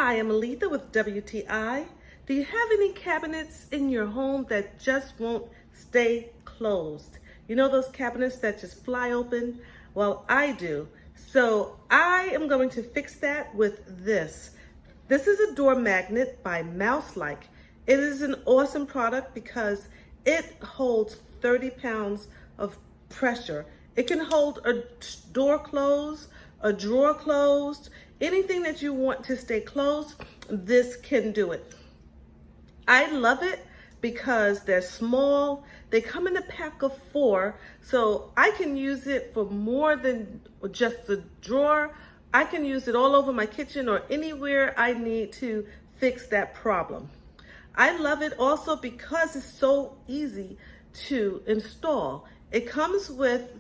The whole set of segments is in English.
Hi, I'm Aletha with WTI. Do you have any cabinets in your home that just won't stay closed? You know those cabinets that just fly open? Well, I do. So I am going to fix that with this. This is a door magnet by Mousike. It is an awesome product because it holds 30 pounds of pressure. It can hold a door closed, a drawer closed, anything that you want to stay closed, this can do it. I love it because they're small. They come in a pack of 4, so I can use it for more than just a drawer. I can use it all over my kitchen or anywhere I need to fix that problem. I love it also because it's so easy to install. It comes with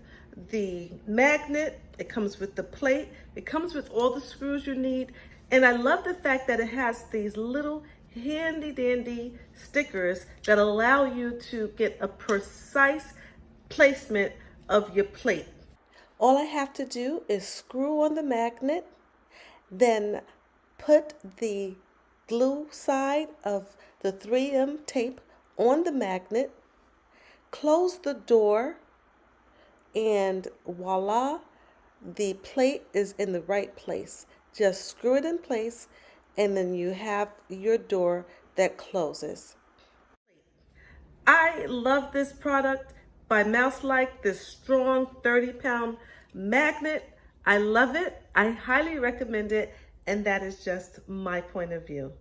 the magnet, it comes with the plate, it comes with all the screws you need, and I love the fact that it has these little handy dandy stickers that allow you to get a precise placement of your plate. All I have to do is screw on the magnet, then put the glue side of the 3M tape on the magnet, close the door, and voila, the plate is in the right place. Just screw it in place and then you have your door that closes. I love this product by Mousike, this strong 30-pound magnet. I love it. I highly recommend it, and that is just my point of view.